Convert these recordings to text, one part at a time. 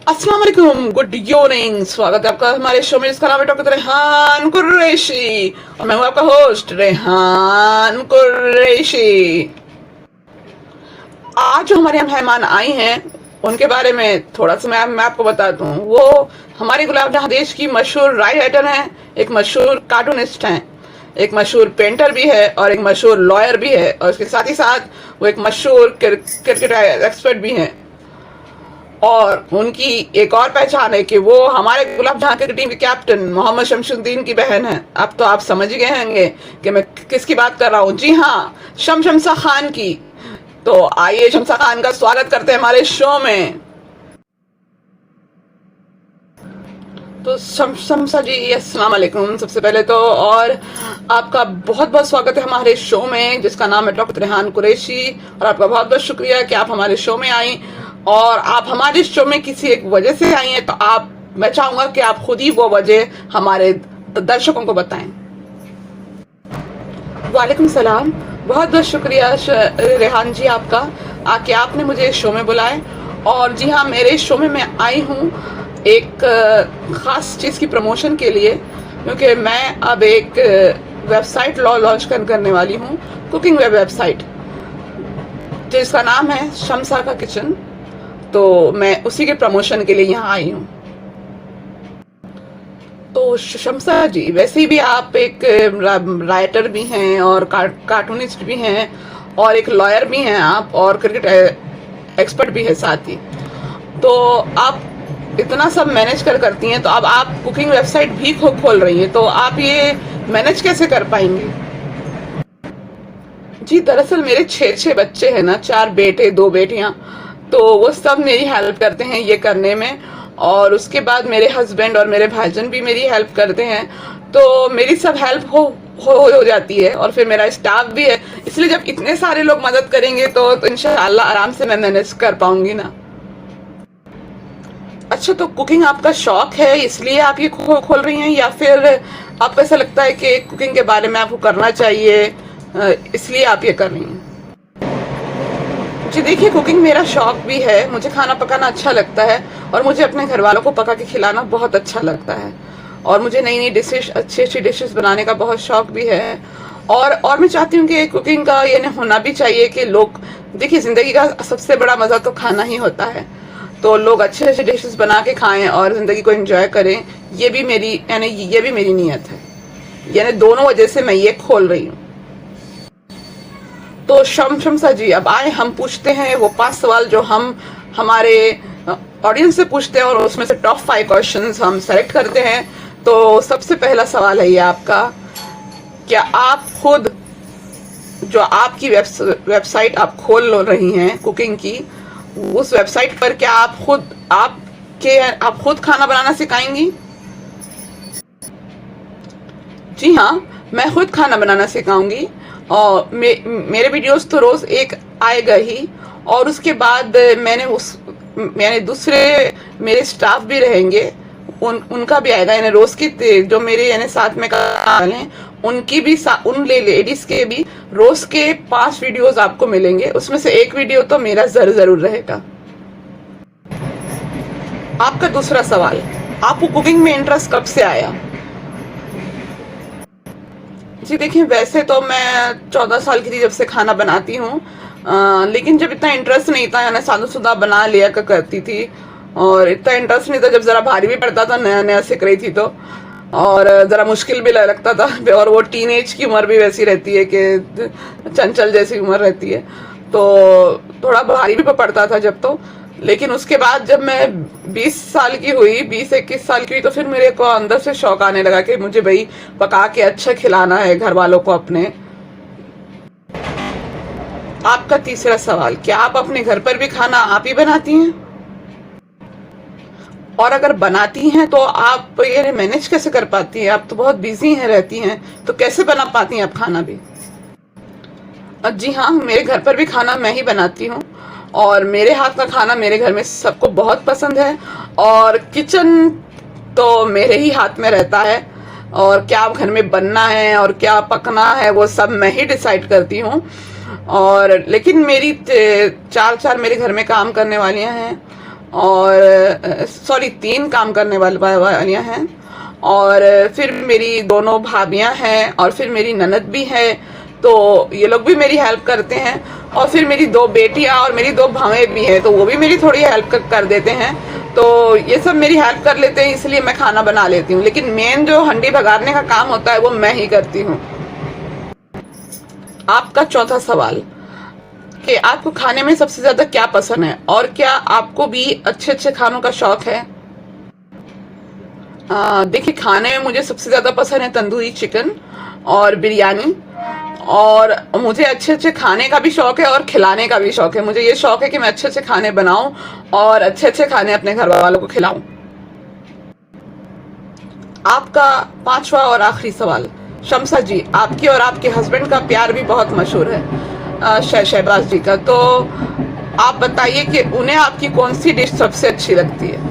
अस्सलाम वालेकुम, good evening. स्वागत है आपका हमारे शो में जिसका नाम है डॉक्टर रेहान कुरैशी और मैं हूं आपका होस्ट रेहान कुरैशी। आज जो हमारे यहाँ मेहमान आई हैं उनके बारे में थोड़ा सा मैं आपको बता दूं। वो हमारे गुलाब जहां देश की मशहूर राइटर हैं, एक मशहूर कार्टूनिस्ट हैं, एक मशहूर पेंटर भी है और एक मशहूर लॉयर भी है, और उसके साथ ही साथ वो एक मशहूर क्रिकेट एक्सपर्ट भी हैं। और उनकी एक और पहचान है कि वो हमारे गुलाब जहां की टीम के कैप्टन मोहम्मद शमशुद्दीन की बहन है। अब तो आप समझ गए होंगे कि मैं किसकी बात कर रहा हूँ। जी हाँ, शमशा खान की। तो आइए शमशा खान का स्वागत करते हैं हमारे शो में। तो शमशा जी अस्सलाम वालेकुम सबसे पहले तो, और आपका बहुत बहुत स्वागत है हमारे शो में जिसका नाम है डॉक्टर रेहान कुरैशी। और आपका बहुत बहुत शुक्रिया कि आप हमारे शो में आई, और आप हमारे शो में किसी एक वजह से आई हैं, तो मैं चाहूंगा कि आप खुद ही वो वजह हमारे दर्शकों को बताएं। वालेकुम सलाम, बहुत बहुत शुक्रिया रेहान जी आपका कि आपने मुझे इस शो में बुलाए। और जी हाँ, मेरे शो में मैं आई हूँ एक ख़ास चीज़ की प्रमोशन के लिए, क्योंकि मैं अब एक वेबसाइट लॉन्च करने वाली हूँ, कुकिंग वेबसाइट जिसका नाम है शमशा का किचन। तो मैं उसी के प्रमोशन के लिए यहाँ आई हूँ। तो शमशा जी, वैसे भी आप एक राइटर भी हैं और कार्टूनिस्ट भी हैं और एक लॉयर भी हैं आप, और क्रिकेट एक्सपर्ट भी है साथ ही। तो आप इतना सब मैनेज करती हैं, तो अब आप कुकिंग वेबसाइट भी खोल रही हैं, तो आप ये मैनेज कैसे कर पाएंगी? जी दरअसल मेरे 6 बच्चे हैं ना, 4 बेटे 2 बेटियां, तो वो सब मेरी हेल्प करते हैं ये करने में। और उसके बाद मेरे हस्बैंड और मेरे भाईजान भी मेरी हेल्प करते हैं, तो मेरी सब हेल्प हो जाती है। और फिर मेरा स्टाफ भी है, इसलिए जब इतने सारे लोग मदद करेंगे तो इंशाल्लाह आराम से मैं मैनेज कर पाऊंगी ना। अच्छा, तो कुकिंग आपका शौक है इसलिए आप ये खोल रही हैं, या फिर आपको ऐसा लगता है कि कुकिंग के बारे में आपको करना चाहिए इसलिए आप ये कर रही हैं? जी देखिए, कुकिंग मेरा शौक भी है, मुझे खाना पकाना अच्छा लगता है और मुझे अपने घर वालों को पका के खिलाना बहुत अच्छा लगता है। और मुझे नई नई डिशेस, अच्छी अच्छी डिशेस बनाने का बहुत शौक भी है। और मैं चाहती हूँ कि कुकिंग का ये होना भी चाहिए कि लोग, देखिए ज़िंदगी का सबसे बड़ा मज़ा तो खाना ही होता है, तो लोग अच्छे अच्छे डिशेस बना के खाएं और ज़िंदगी को एंजॉय करें। ये भी मेरी नीयत है, यानी दोनों वजह से मैं ये खोल रही हूँ। तो शमशा जी, अब आए हम पूछते हैं वो 5 सवाल जो हम हमारे ऑडियंस से पूछते हैं, और उसमें से टॉप 5 क्वेश्चंस हम सेलेक्ट करते हैं। तो सबसे पहला सवाल है ये आपका, क्या आप खुद जो आपकी वेबसाइट आप खोल रही हैं कुकिंग की, उस वेबसाइट पर क्या आप खुद खाना बनाना सिखाएंगी? जी हाँ, मैं खुद खाना बनाना सिखाऊंगी। और मेरे वीडियोस तो रोज एक आएगा ही, और उसके बाद मैंने दूसरे मेरे स्टाफ भी रहेंगे, उनका भी आएगा, यानी रोज की जो मेरे यानी साथ में काम हैं उनकी भी उन लेडीज के भी रोज के 5 वीडियोस आपको मिलेंगे। उसमें से एक वीडियो तो मेरा जरूर रहेगा। आपका दूसरा सवाल, आपको कुकिंग में इंटरेस्ट कब से आया? जी देखिए, वैसे तो मैं 14 साल की थी जब से खाना बनाती हूँ, लेकिन जब इतना इंटरेस्ट नहीं था, यानी सादा बना लिया करती थी, और इतना इंटरेस्ट नहीं था। जब ज़रा भारी भी पड़ता था, नया नया सीख रही थी, तो और ज़रा मुश्किल भी लगता था, और वो टीनेज की उम्र भी वैसी रहती है कि चंचल जैसी उम्र रहती है, तो थोड़ा भारी भी पड़ता था जब तो। लेकिन उसके बाद जब मैं 20 साल की हुई, 20-21 साल की हुई, तो फिर मेरे को अंदर से शौक आने लगा कि मुझे भाई पका के अच्छा खिलाना है घर वालों को अपने। आपका तीसरा सवाल, क्या आप अपने घर पर भी खाना आप ही बनाती हैं? और अगर बनाती हैं तो आप ये मैनेज कैसे कर पाती हैं? आप तो बहुत बिजी हैं, रहती हैं, तो कैसे बना पाती हैं आप खाना भी? जी हाँ, मेरे घर पर भी खाना मैं ही बनाती हूँ, और मेरे हाथ का खाना मेरे घर में सबको बहुत पसंद है। और किचन तो मेरे ही हाथ में रहता है, और क्या घर में बनना है और क्या पकना है वो सब मैं ही डिसाइड करती हूँ। और लेकिन मेरी 4 मेरे घर में काम करने वालियाँ हैं, और सॉरी 3 काम करने वालियाँ हैं, और फिर मेरी दोनों भाभियाँ हैं, और फिर मेरी ननद भी है, तो ये लोग भी मेरी हेल्प करते हैं, और फिर मेरी 2 बेटियाँ और मेरी 2 भावें भी हैं, तो वो भी मेरी थोड़ी हेल्प कर देते हैं। तो ये सब मेरी हेल्प कर लेते हैं, इसलिए मैं खाना बना लेती हूँ, लेकिन मेन जो हंडी भगाड़ने का काम होता है वो मैं ही करती हूँ। आपका चौथा सवाल कि आपको खाने में सबसे ज्यादा क्या पसंद है, और क्या आपको भी अच्छे अच्छे खानों का शौक है? देखिए, खाने में मुझे सबसे ज्यादा पसंद है तंदूरी चिकन और बिरयानी, और मुझे अच्छे अच्छे खाने का भी शौक है और खिलाने का भी शौक है। मुझे ये शौक है कि मैं अच्छे अच्छे खाने बनाऊं और अच्छे अच्छे खाने अपने घर वालों को खिलाऊं। आपका 5वां और आखिरी सवाल, शमसा जी, आपकी और आपके हस्बैंड का प्यार भी बहुत मशहूर है, शहबाज जी का, तो आप बताइए कि उन्हें आपकी कौन सी डिश सबसे अच्छी लगती है?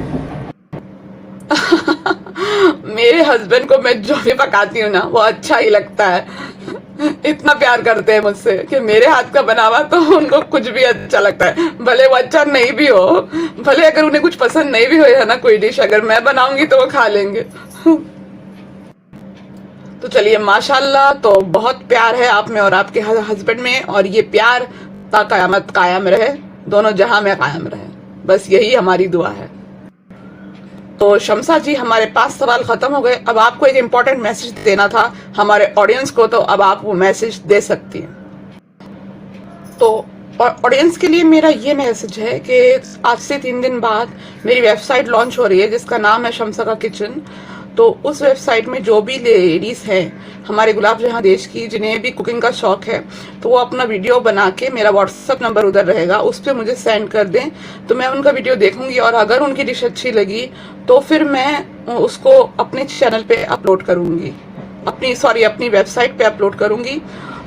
मेरे हस्बैंड को मैं जो भी पकाती हूँ ना वो अच्छा ही लगता है। इतना प्यार करते हैं मुझसे कि मेरे हाथ का बना हुआ तो उनको कुछ भी अच्छा लगता है, भले वो अच्छा नहीं भी हो, भले अगर उन्हें कुछ पसंद नहीं भी हो है ना कोई डिश, अगर मैं बनाऊंगी तो वो खा लेंगे। तो चलिए, माशाल्लाह, तो बहुत प्यार है आप में और आपके हस्बैंड में, और ये प्यार ता कयामत कायम रहे, दोनों जहां में कायम रहे, बस यही हमारी दुआ है। तो शमसा जी, हमारे 5 सवाल खत्म हो गए। अब आपको एक इम्पोर्टेंट मैसेज देना था हमारे ऑडियंस को, तो अब आप वो मैसेज दे सकती हैं। तो ऑडियंस के लिए मेरा ये मैसेज है कि आज से 3 दिन बाद मेरी वेबसाइट लॉन्च हो रही है जिसका नाम है शमसा का किचन। तो उस वेबसाइट में जो भी लेडीज हैं हमारे गुलाब जहां देश की, जिन्हें भी कुकिंग का शौक है, तो वो अपना वीडियो बना के, मेरा व्हाट्सएप नंबर उधर रहेगा, उस पर मुझे सेंड कर दें, तो मैं उनका वीडियो देखूंगी, और अगर उनकी डिश अच्छी लगी तो फिर मैं उसको अपने चैनल पे अपलोड करूंगी, अपनी वेबसाइट पे अपलोड करूंगी,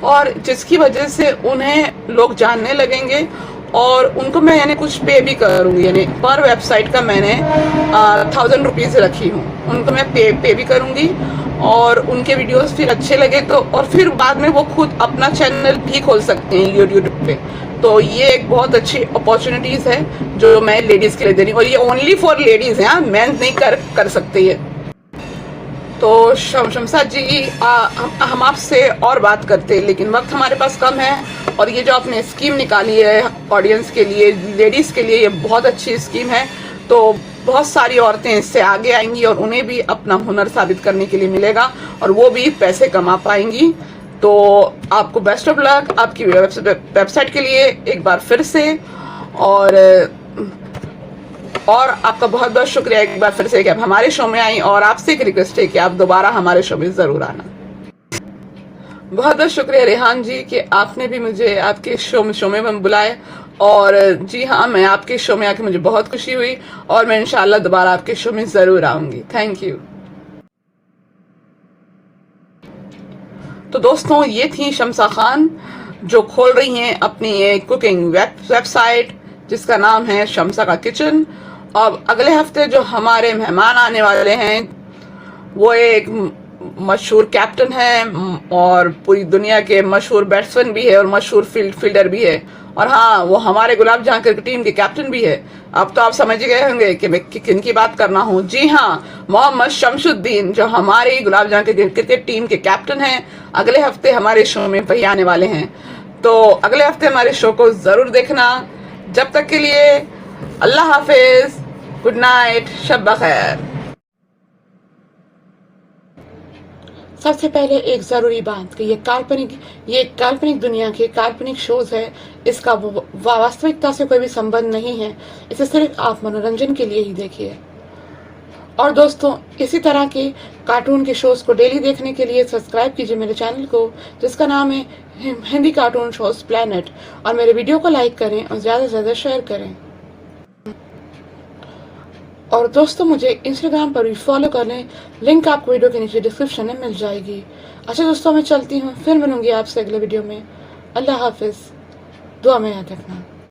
और जिसकी वजह से उन्हें लोग जानने लगेंगे, और उनको मैं यानी कुछ पे भी करूंगी, यानी पर वेबसाइट का मैंने 1000 रुपीज रखी हूँ, उनको मैं पे भी करूंगी, और उनके वीडियोस फिर अच्छे लगे तो, और फिर बाद में वो खुद अपना चैनल भी खोल सकते हैं यूट्यूब पे। तो ये एक बहुत अच्छी अपॉर्चुनिटीज है जो मैं लेडीज के लिए दे रही हूँ, और ये ओनली फॉर लेडीज है, मेंस नहीं कर सकते ये। तो शमसा जी, हम आपसे और बात करते हैं, लेकिन वक्त हमारे पास कम है, और ये जो आपने स्कीम निकाली है ऑडियंस के लिए, लेडीज के लिए, ये बहुत अच्छी स्कीम है। तो बहुत सारी औरतें इससे आगे आएंगी और उन्हें भी अपना हुनर साबित करने के लिए मिलेगा, और वो भी पैसे कमा पाएंगी। तो आपको बेस्ट ऑफ लक आपकी वेबसाइट के लिए एक बार फिर से, और आपका बहुत बहुत शुक्रिया एक बार फिर से कि आप हमारे शो में आई, और आपसे एक रिक्वेस्ट है कि आप दोबारा हमारे शो में जरूर आना। बहुत बहुत शुक्रिया रेहान जी कि आपने भी मुझे आपके शो में बुलाए, और जी हाँ, मैं आपके शो में आके मुझे बहुत खुशी हुई, और मैं इंशाल्लाह दोबारा आपके शो में जरूर आऊंगी। Thank you. तो दोस्तों, ये थी शमसा खान जो खोल रही हैं अपनी एक कुकिंग वेबसाइट जिसका नाम है शमसा का किचन। अब अगले हफ्ते जो हमारे मेहमान आने वाले हैं वो एक मशहूर कैप्टन है, और पूरी दुनिया के मशहूर बैट्समैन भी है, और मशहूर फील्डर भी है, और हाँ, वो हमारे गुलाब जहां क्रिकेट टीम के कैप्टन भी है। अब तो आप समझ गए होंगे कि मैं किन की बात करना हूँ। जी हाँ, मोहम्मद शमशुद्दीन, जो हमारी गुलाब जहां के क्रिकेट टीम के कैप्टन हैं, अगले हफ्ते हमारे शो में वही आने वाले हैं। तो अगले हफ्ते हमारे शो को जरूर देखना। जब तक के लिए अल्लाह हाफिज, गुड नाइट, शब बखैर। सबसे पहले एक ज़रूरी बात कि ये काल्पनिक दुनिया के काल्पनिक शोज़ है, इसका वास्तविकता से कोई भी संबंध नहीं है, इसे सिर्फ आप मनोरंजन के लिए ही देखिए। और दोस्तों, इसी तरह के कार्टून के शोज़ को डेली देखने के लिए सब्सक्राइब कीजिए मेरे चैनल को, जिसका नाम है हिंदी कार्टून शोज़ प्लैनेट, और मेरे वीडियो को लाइक करें और ज़्यादा से ज़्यादा शेयर करें। और दोस्तों, मुझे इंस्टाग्राम पर भी फॉलो कर लें, लिंक आपको वीडियो के नीचे डिस्क्रिप्शन में मिल जाएगी। अच्छा दोस्तों, मैं चलती हूँ, फिर मिलूंगी आपसे अगले वीडियो में। अल्लाह हाफिज़, दुआ में याद रखना।